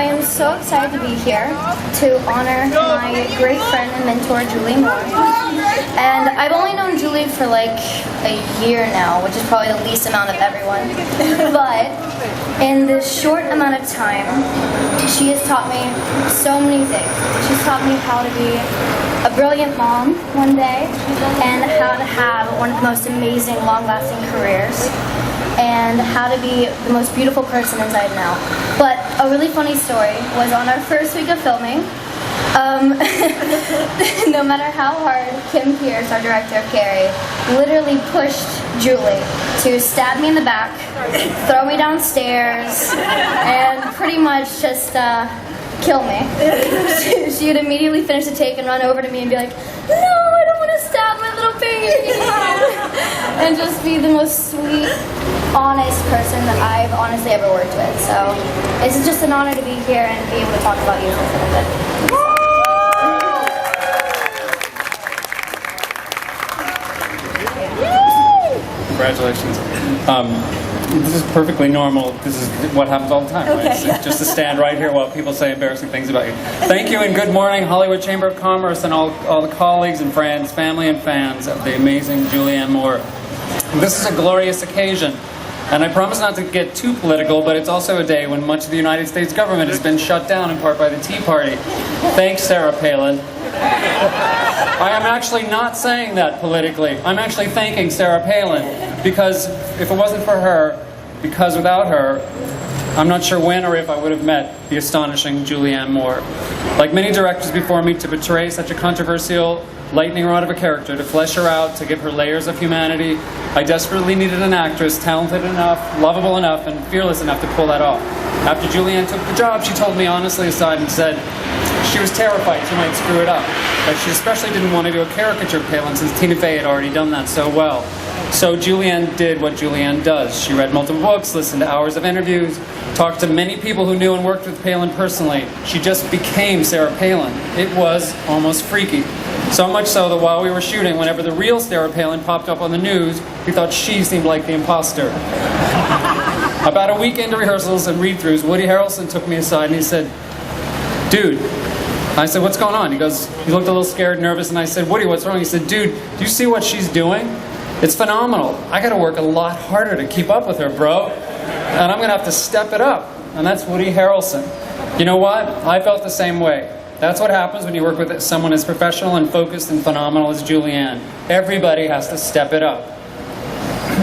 I am so excited to be here to honor my great friend and mentor, Julianne Moore. And I've only known Julie for like a year now, which is probably the least amount of everyone. But in this short amount of time, she has taught me so many things. She's taught me how to be a brilliant mom one day, and how to have one of the most amazing, long-lasting careers, and how to be the most beautiful person inside and out. But a really funny story was on our first week of filming. No matter how hard Kim Pierce, our director of Carrie, literally pushed Julie to stab me in the back, throw me downstairs, and pretty much just kill me. She would immediately finish the take and run over to me and be like, "No, I don't want to stab my little baby," and just be the most sweet, honest person that I've honestly ever worked with. So it's just an honor to be here and be able to talk about you for a little bit. Congratulations. This is perfectly normal. This is what happens all the time. Okay, right? yeah. Just to stand right here while people say embarrassing things about you. Thank you and good morning, Hollywood Chamber of Commerce and all the colleagues and friends, family and fans of the amazing Julianne Moore. This is a glorious occasion. And I promise not to get too political, but it's also a day when much of the United States government has been shut down in part by the Tea Party. Thanks, Sarah Palin. I am actually not saying that politically. I'm actually thanking Sarah Palin, because if it wasn't for her, because without her, I'm not sure when or if I would have met the astonishing Julianne Moore. Like many directors before me, to portray such a controversial lightning rod of a character, to flesh her out, to give her layers of humanity, I desperately needed an actress talented enough, lovable enough, and fearless enough to pull that off. After Julianne took the job, she told me honestly aside and said she was terrified she might screw it up. But she especially didn't want to do a caricature of Palin since Tina Fey had already done that so well. So Julianne did what Julianne does. She read multiple books, listened to hours of interviews, talked to many people who knew and worked with Palin personally. She just became Sarah Palin. It was almost freaky. So much so that while we were shooting, whenever the real Sarah Palin popped up on the news, we thought she seemed like the imposter. About a week into rehearsals and read-throughs, Woody Harrelson took me aside and he said, "Dude," I said, "What's going on?" He goes, he looked a little scared, nervous, and I said, "Woody, what's wrong?" He said, "Dude, do you see what she's doing? It's phenomenal. I gotta work a lot harder to keep up with her, bro. And I'm gonna have to step it up." And that's Woody Harrelson. You know what? I felt the same way. That's what happens when you work with someone as professional and focused and phenomenal as Julianne. Everybody has to step it up.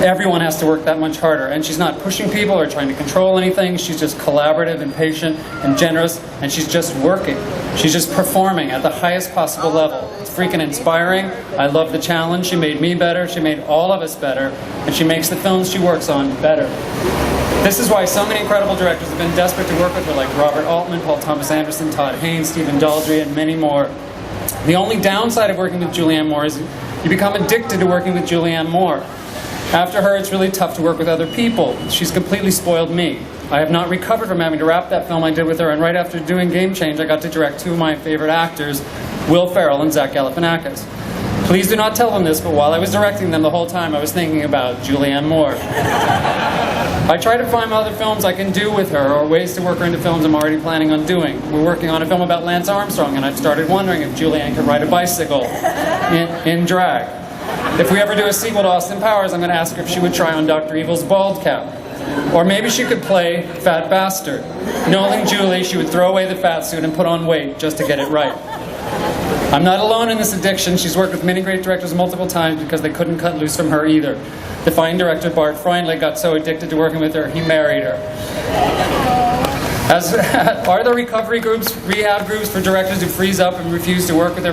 Everyone has to work that much harder. And she's not pushing people or trying to control anything. She's just collaborative and patient and generous, and she's just working. She's just performing at the highest possible level. It's freaking inspiring. I love the challenge. She made me better. She made all of us better. And she makes the films she works on better. This is why so many incredible directors have been desperate to work with her, like Robert Altman, Paul Thomas Anderson, Todd Haynes, Stephen Daldry, and many more. The only downside of working with Julianne Moore is you become addicted to working with Julianne Moore. After her, it's really tough to work with other people. She's completely spoiled me. I have not recovered from having to wrap that film I did with her, and right after doing Game Change, I got to direct two of my favorite actors, Will Ferrell and Zach Galifianakis. Please do not tell them this, but while I was directing them the whole time, I was thinking about Julianne Moore. I try to find other films I can do with her, or ways to work her into films I'm already planning on doing. We're working on a film about Lance Armstrong, and I've started wondering if Julianne could ride a bicycle in drag. If we ever do a sequel to Austin Powers, I'm going to ask her if she would try on Dr. Evil's bald cap. Or maybe she could play Fat Bastard. Knowing Julie, she would throw away the fat suit and put on weight just to get it right. I'm not alone in this addiction. She's worked with many great directors multiple times because they couldn't cut loose from her either. The fine director Bart Freundlich got so addicted to working with her, he married her. Are there recovery groups, rehab groups for directors who freeze up and refuse to work with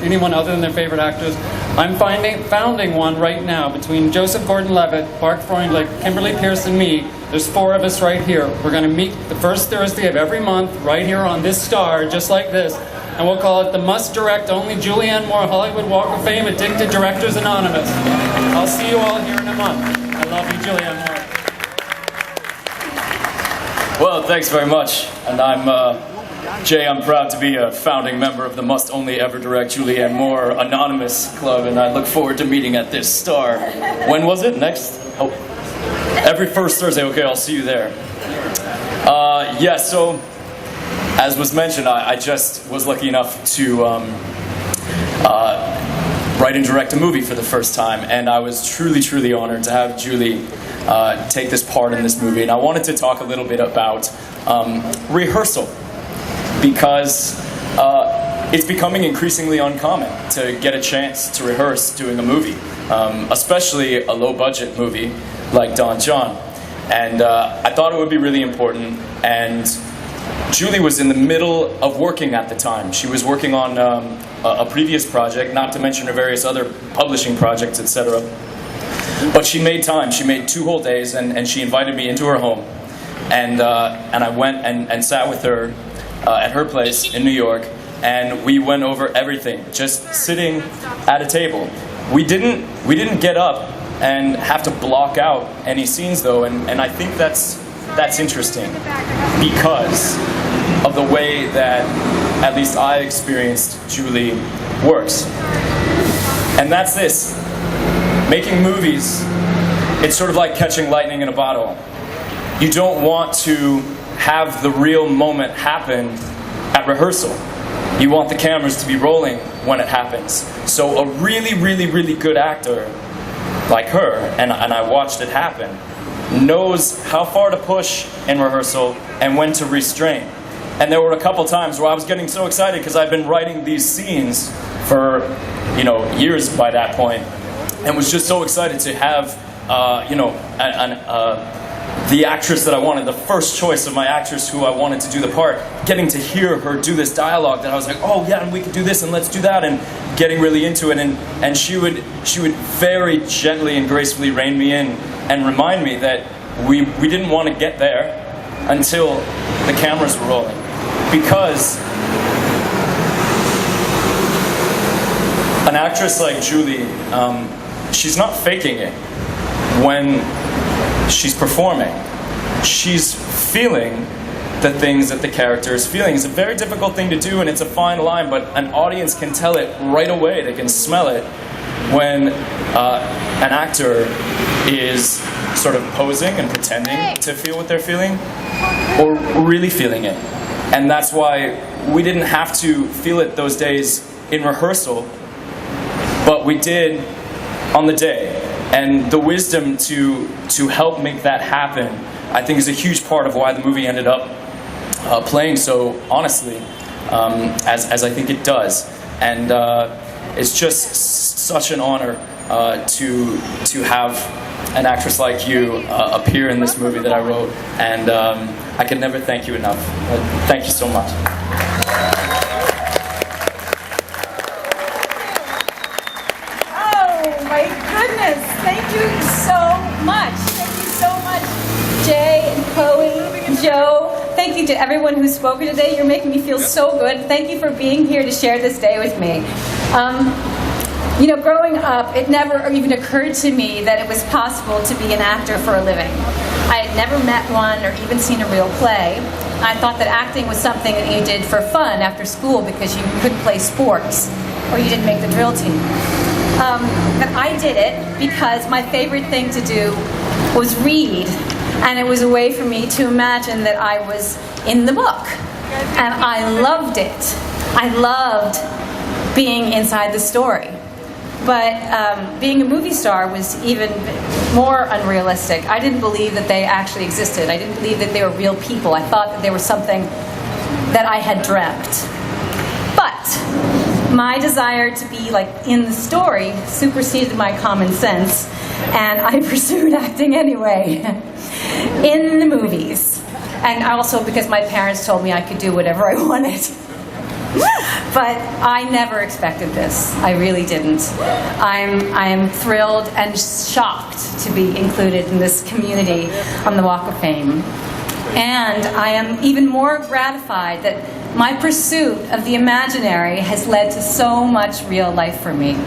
anyone other than their favorite actors? I'm founding one right now between Joseph Gordon-Levitt, Bart Freundlich, Kimberly Pierce, and me. There's 4 of us right here. We're going to meet the first Thursday of every month right here on this star, just like this. And we'll call it the Must Direct Only Julianne Moore Hollywood Walk of Fame Addicted Directors Anonymous. I'll see you all here in a month. I love you, Julianne Moore. Well, thanks very much. And I'm Jay. I'm proud to be a founding member of the Must Only Ever Direct Julianne Moore Anonymous Club, and I look forward to meeting at this star. When was it? Next? Oh, every first Thursday. Okay, I'll see you there. So as was mentioned, I just was lucky enough to write and direct a movie for the first time, and I was truly, truly honored to have Julie take this part in this movie. And I wanted to talk a little bit about rehearsal, because it's becoming increasingly uncommon to get a chance to rehearse doing a movie, especially a low-budget movie like Don John. And I thought it would be really important, and Julie was in the middle of working at the time. She was working on a previous project, not to mention her various other publishing projects, etc. But she made time. She made 2 whole days, and she invited me into her home. And I went and sat with her at her place in New York, and we went over everything, just sitting at a table. We didn't get up and have to block out any scenes, though, and I think that's interesting, because of the way that at least I experienced Julie works. And that's this. Making movies, it's sort of like catching lightning in a bottle. You don't want to have the real moment happen at rehearsal. You want the cameras to be rolling when it happens. So a really, really, really good actor like her, and I watched it happen, knows how far to push in rehearsal and when to restrain. And there were a couple times where I was getting so excited because I've been writing these scenes for, years by that point, and was just so excited to have, the actress that I wanted, the first choice of my actress who I wanted to do the part, getting to hear her do this dialogue that I was like, oh yeah, and we could do this and let's do that, and getting really into it, and she would very gently and gracefully rein me in and remind me that we didn't want to get there until the cameras were rolling, because an actress like Julie, she's not faking it when she's performing. She's feeling the things that the character is feeling. It's a very difficult thing to do, and it's a fine line, but an audience can tell it right away. They can smell it when an actor is sort of posing and pretending to feel what they're feeling, or really feeling it. And that's why we didn't have to feel it those days in rehearsal, but we did on the day. And the wisdom to help make that happen, I think, is a huge part of why the movie ended up playing so honestly, as I think it does. And it's just such an honor to have an actress like you appear in this movie that I wrote. And I can never thank you enough. Thank you so much. Thank you so much. Thank you so much, Jay and Chloe and Joe. Thank you to everyone who's spoken today. You're making me feel so good. Thank you for being here to share this day with me. Growing up, it never even occurred to me that it was possible to be an actor for a living. I had never met one or even seen a real play. I thought that acting was something that you did for fun after school because you couldn't play sports or you didn't make the drill team. But I did it because my favorite thing to do was read, and it was a way for me to imagine that I was in the book, and I loved it. I loved being inside the story. But being a movie star was even more unrealistic. I didn't believe that they actually existed. I didn't believe that they were real people. I thought that they were something that I had dreamt. But my desire to be in the story superseded my common sense, and I pursued acting anyway in the movies. And also because my parents told me I could do whatever I wanted. But I never expected this. I really didn't. I am thrilled and shocked to be included in this community on the Walk of Fame. And I am even more gratified that my pursuit of the imaginary has led to so much real life for me.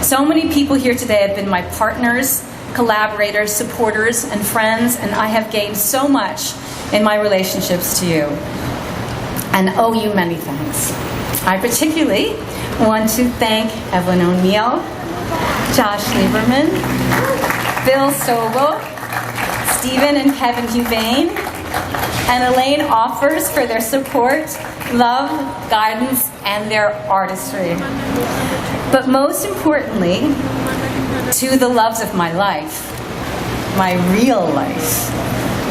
So many people here today have been my partners, collaborators, supporters, and friends, and I have gained so much in my relationships to you, and owe you many thanks. I particularly want to thank Evelyn O'Neill, Josh Lieberman, Bill Sobel, Stephen and Kevin Huvane, and Elaine offers for their support, love, guidance, and their artistry. But most importantly, to the loves of my life, my real life,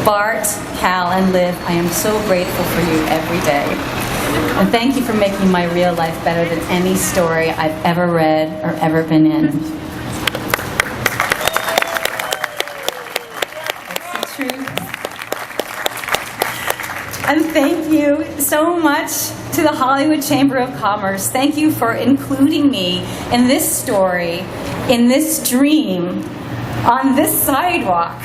Bart, Cal, and Liv, I am so grateful for you every day. And thank you for making my real life better than any story I've ever read or ever been in. That's the truth. And thank you so much to the Hollywood Chamber of Commerce. Thank you for including me in this story, in this dream, on this sidewalk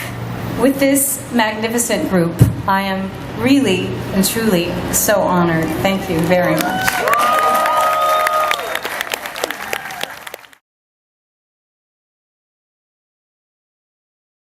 with this magnificent group. I am really and truly so honored. Thank you very much.